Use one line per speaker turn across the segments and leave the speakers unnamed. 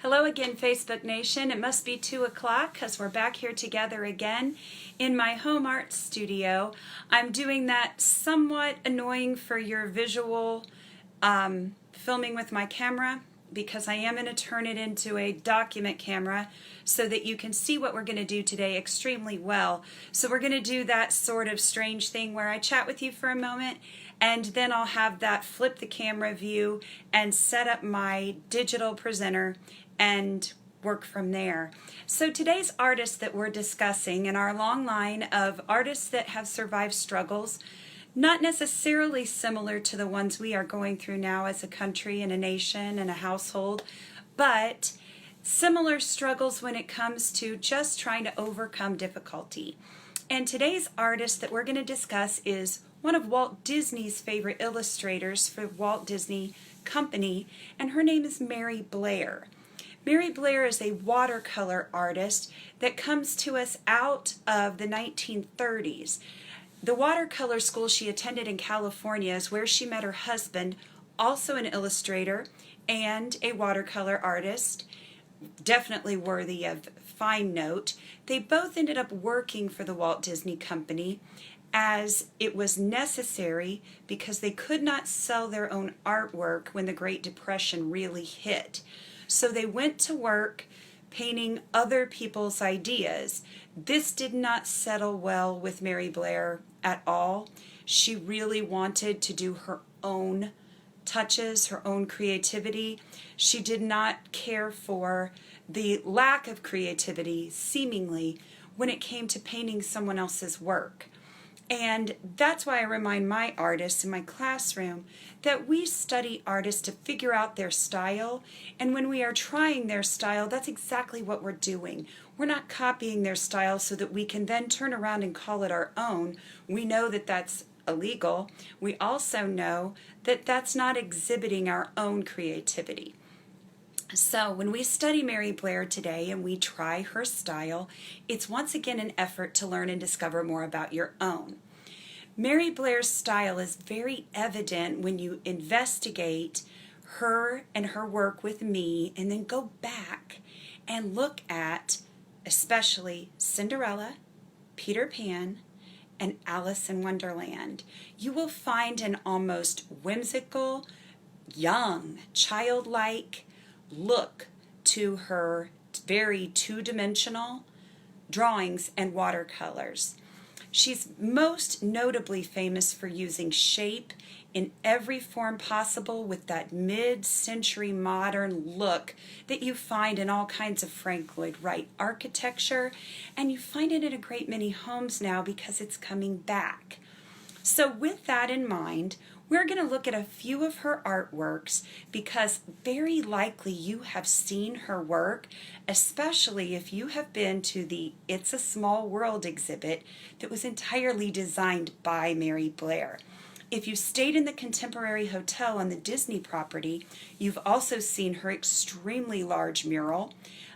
Hello again, Facebook Nation. It must be 2 o'clock because we're back here together again in my home art studio. I'm doing that somewhat annoying for your visual filming with my camera because I am going to turn it into a document camera so that you can see what we're going to do today extremely well. So we're going to do that sort of strange thing where I chat with you for a moment and then I'll have that flip the camera view and set up my digital presenter and work from there. So today's artist that we're discussing in our long line of artists that have survived struggles, not necessarily similar to the ones we are going through now as a country and a nation and a household, but similar struggles when it comes to just trying to overcome difficulty. And today's artist that we're going to discuss is one of Walt Disney's favorite illustrators for Walt Disney Company, and her name is Mary Blair. Mary Blair is a watercolor artist that comes to us out of the 1930s. The watercolor school she attended in California is where she met her husband, also an illustrator and a watercolor artist, definitely worthy of fine note. They both ended up working for the Walt Disney Company as it was necessary because they could not sell their own artwork when the Great Depression really hit. So they went to work painting other people's ideas. This did not settle well with Mary Blair at all. She really wanted to do her own touches, her own creativity. She did not care for the lack of creativity, seemingly, when it came to painting someone else's work. And that's why I remind my artists in my classroom that we study artists to figure out their style. And when we are trying their style, that's exactly what we're doing. We're not copying their style so that we can then turn around and call it our own. We know that that's illegal. We also know that that's not exhibiting our own creativity. So when we study Mary Blair today and we try her style, it's once again an effort to learn and discover more about your own. Mary Blair's style is very evident when you investigate her and her work with me and then go back and look at especially Cinderella, Peter Pan, and Alice in Wonderland. You will find an almost whimsical, young, childlike look to her very two-dimensional drawings and watercolors. She's most notably famous for using shape in every form possible with that mid-century modern look that you find in all kinds of Frank Lloyd Wright architecture, and you find it in a great many homes now because it's coming back. So with that in mind, we're going to look at a few of her artworks because very likely you have seen her work, especially if you have been to the It's a Small World exhibit that was entirely designed by Mary Blair. If you stayed in the Contemporary Hotel on the Disney property, you've also seen her extremely large mural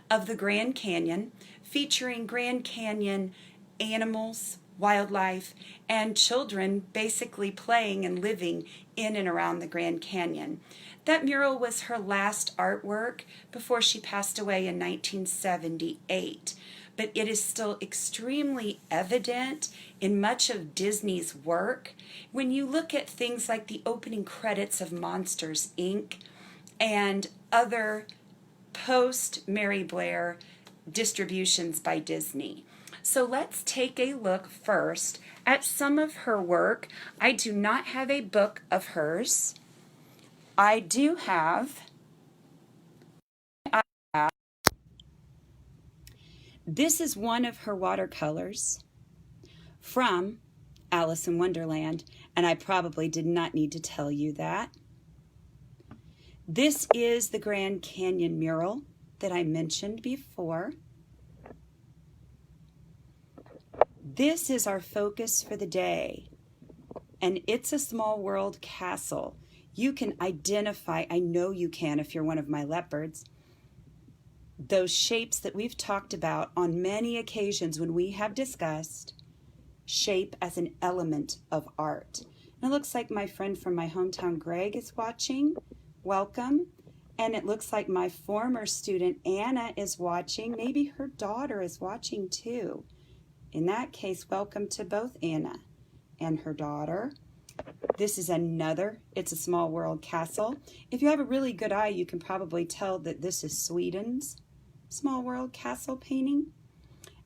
of the Grand Canyon featuring Grand Canyon animals, wildlife, and children basically playing and living in and around the Grand Canyon. That mural was her last artwork before she passed away in 1978, but it is still extremely evident in much of Disney's work. When you look at things like the opening credits of Monsters, Inc. and other post-Mary Blair distributions by Disney. So let's take a look first at some of her work. I do not have a book of hers. I do have, this is one of her watercolors from Alice in Wonderland, and I probably did not need to tell you that. This is the Grand Canyon mural that I mentioned before. This is our focus for the day, and It's a Small World castle. You can identify, I know you can if you're one of my leopards, those shapes that we've talked about on many occasions when we have discussed shape as an element of art. And it looks like my friend from my hometown, Greg, is watching. Welcome. And it looks like my former student, Anna, is watching. Maybe her daughter is watching too. In that case, welcome to both Anna and her daughter. This is it's a Small World castle. If you have a really good eye, you can probably tell that this is Sweden's Small World castle painting.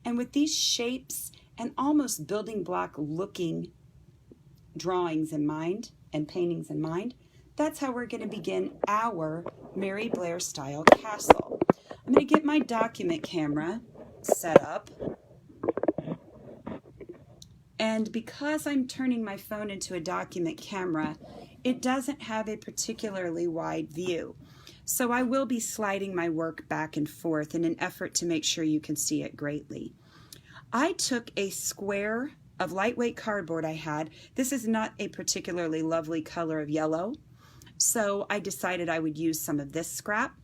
And with these shapes and almost building block looking drawings in mind and paintings in mind, that's how we're going to begin our Mary Blair style castle. I'm going to get my document camera set up. And because I'm turning my phone into a document camera, it doesn't have a particularly wide view. So I will be sliding my work back and forth in an effort to make sure you can see it greatly. I took a square of lightweight cardboard I had. This is not a particularly lovely color of yellow, so I decided I would use some of this scrap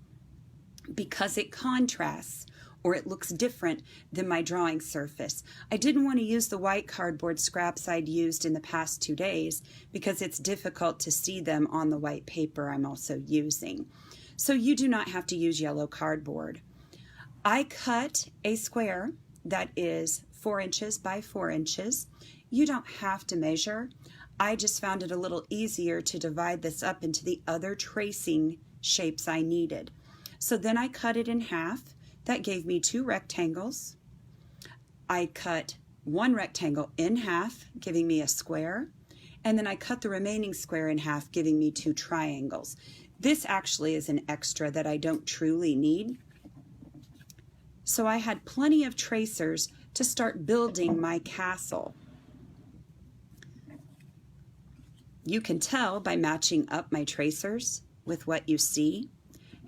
because it contrasts, or it looks different than my drawing surface. I didn't want to use the white cardboard scraps I'd used in the past 2 days because it's difficult to see them on the white paper I'm also using. So you do not have to use yellow cardboard. I cut a square that is 4 inches by 4 inches. You don't have to measure. I just found it a little easier to divide this up into the other tracing shapes I needed. So then I cut it in half. That gave me 2 rectangles. I cut 1 rectangle in half, giving me a square. And then I cut the remaining square in half, giving me 2 triangles. This actually is an extra that I don't truly need. So I had plenty of tracers to start building my castle. You can tell by matching up my tracers with what you see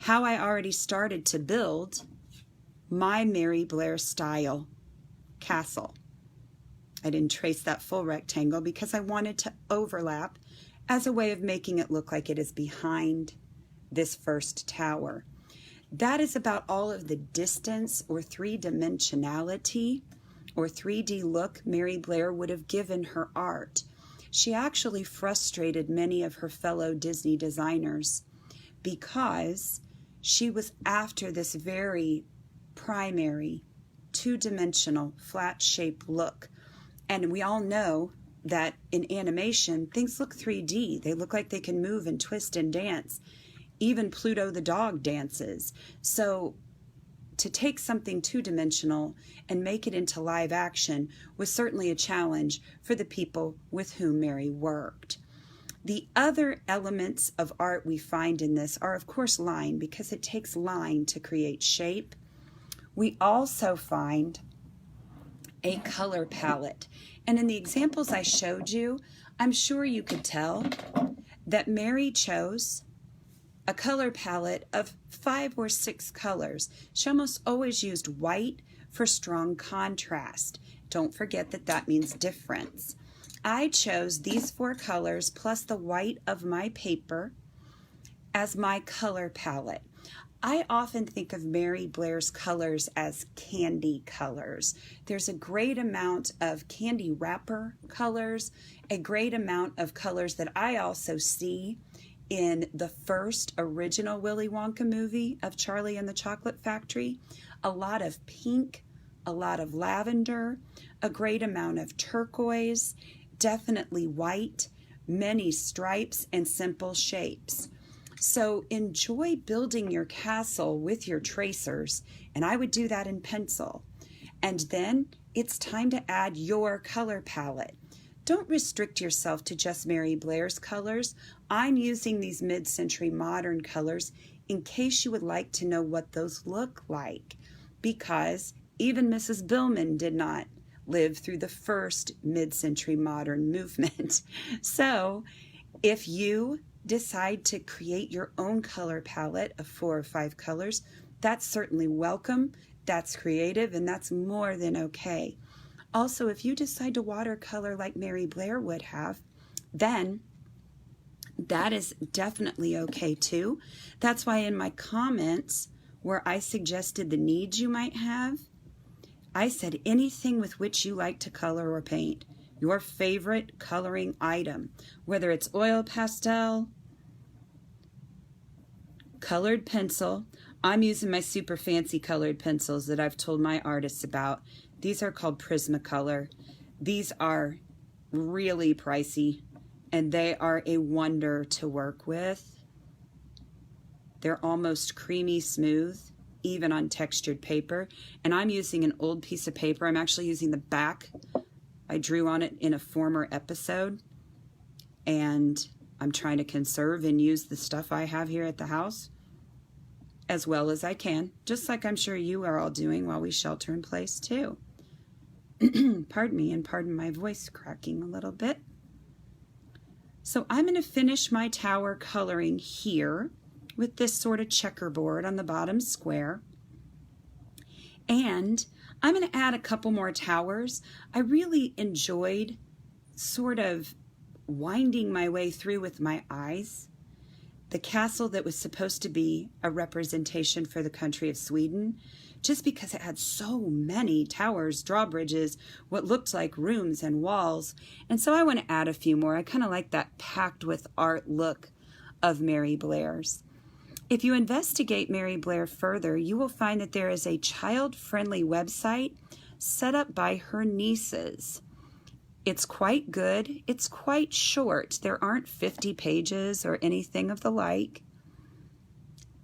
how I already started to build my Mary Blair style castle. I didn't trace that full rectangle because I wanted to overlap as a way of making it look like it is behind this first tower. That is about all of the distance or three-dimensionality or 3D look Mary Blair would have given her art. She actually frustrated many of her fellow Disney designers because she was after this very primary, two-dimensional, flat-shaped look. And we all know that in animation, things look 3D. They look like they can move and twist and dance. Even Pluto the dog dances. So to take something two-dimensional and make it into live action was certainly a challenge for the people with whom Mary worked. The other elements of art we find in this are, of course, line, because it takes line to create shape. We also find a color palette. And in the examples I showed you, I'm sure you could tell that Mary chose a color palette of 5 or 6 colors. She almost always used white for strong contrast. Don't forget that that means difference. I chose these 4 colors plus the white of my paper as my color palette. I often think of Mary Blair's colors as candy colors. There's a great amount of candy wrapper colors, a great amount of colors that I also see in the first original Willy Wonka movie of Charlie and the Chocolate Factory. A lot of pink, a lot of lavender, a great amount of turquoise, definitely white, many stripes, and simple shapes. So enjoy building your castle with your tracers, and I would do that in pencil. And then it's time to add your color palette. Don't restrict yourself to just Mary Blair's colors. I'm using these mid-century modern colors in case you would like to know what those look like, because even Mrs. Billman did not live through the first mid-century modern movement. So if you decide to create your own color palette of 4 or 5 colors, that's certainly welcome, that's creative, and that's more than okay. Also, if you decide to watercolor like Mary Blair would have, then that is definitely okay too. That's why in my comments where I suggested the needs you might have, I said anything with which you like to color or paint, your favorite coloring item, whether it's oil pastel, colored pencil. I'm using my super fancy colored pencils that I've told my artists about. These are called Prismacolor. These are really pricey, and they are a wonder to work with. They're almost creamy smooth, even on textured paper. And I'm using an old piece of paper. I'm actually using the back. I drew on it in a former episode, and I'm trying to conserve and use the stuff I have here at the house as well as I can, just like I'm sure you are all doing while we shelter in place too. Pardon me, and pardon my voice cracking a little bit. So I'm going to finish my tower coloring here with this sort of checkerboard on the bottom square. And I'm going to add a couple more towers. I really enjoyed sort of winding my way through with my eyes. The castle that was supposed to be a representation for the country of Sweden, just because it had so many towers, drawbridges, what looked like rooms and walls. And so I want to add a few more. I kind of like that packed with art look of Mary Blair's. If you investigate Mary Blair further, you will find that there is a child-friendly website set up by her nieces. It's quite good. It's quite short. There aren't 50 pages or anything of the like.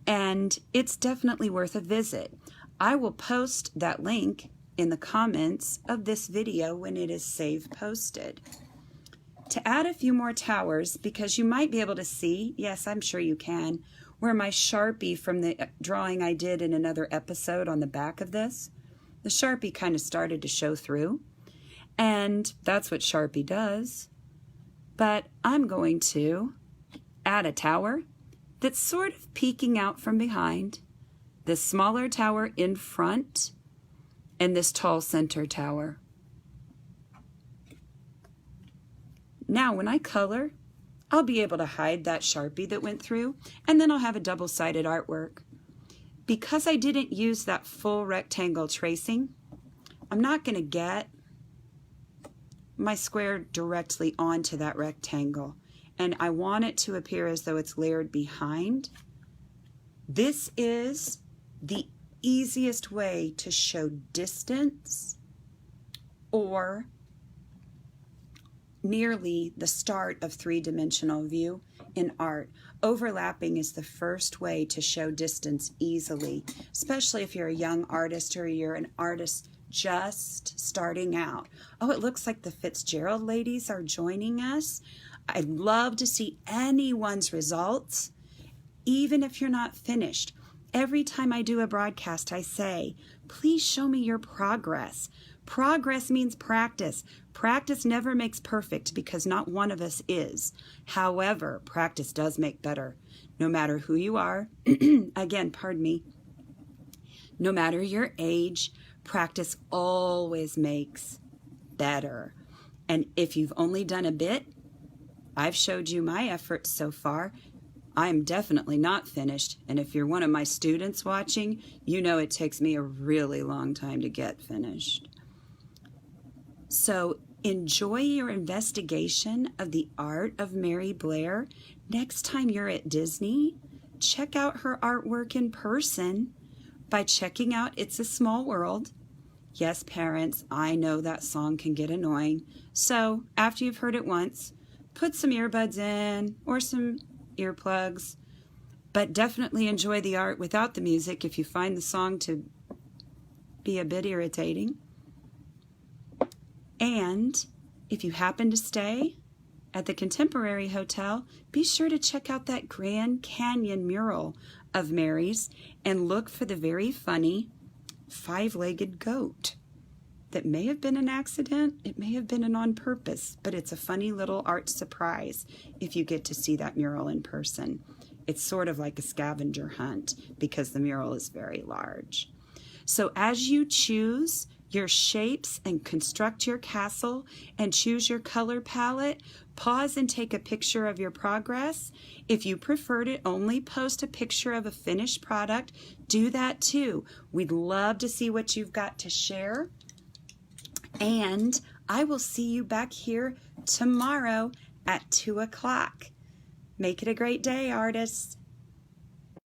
And it's definitely worth a visit. I will post that link in the comments of this video when it is save posted. To add a few more towers, because you might be able to see, yes, I'm sure you can, where my Sharpie from the drawing I did in another episode on the back of this, the Sharpie kind of started to show through. And that's what Sharpie does. But I'm going to add a tower that's sort of peeking out from behind, this smaller tower in front, and this tall center tower. Now when I color, I'll be able to hide that Sharpie that went through, and then I'll have a double-sided artwork. Because I didn't use that full rectangle tracing, I'm not going to get my square directly onto that rectangle, and I want it to appear as though it's layered behind. This is the easiest way to show distance or nearly the start of three-dimensional view in art. Overlapping is the first way to show distance easily, especially if you're a young artist or you're an artist just starting out. Oh, it looks like the Fitzgerald ladies are joining us. I'd love to see anyone's results, even if you're not finished. Every time I do a broadcast, I say, please show me your progress. Progress means practice. Practice never makes perfect because not one of us is. However, practice does make better, no matter who you are. Again, pardon me. No matter your age, practice always makes better. And if you've only done a bit, I've showed you my efforts so far. I'm definitely not finished. And if you're one of my students watching, you know it takes me a really long time to get finished. So enjoy your investigation of the art of Mary Blair. Next time you're at Disney, check out her artwork in person by checking out It's a Small World. Yes, parents, I know that song can get annoying. So after you've heard it once, put some earbuds in or some earplugs, but definitely enjoy the art without the music if you find the song to be a bit irritating. And if you happen to stay at the Contemporary Hotel, be sure to check out that Grand Canyon mural of Mary's and look for the very funny five-legged goat. That may have been an accident, it may have been an on purpose, but it's a funny little art surprise if you get to see that mural in person. It's sort of like a scavenger hunt because the mural is very large. So as you choose your shapes and construct your castle and choose your color palette, pause and take a picture of your progress. If you prefer to only post a picture of a finished product, do that too. We'd love to see what you've got to share. And I will see you back here tomorrow at 2 o'clock. Make it a great day, artists.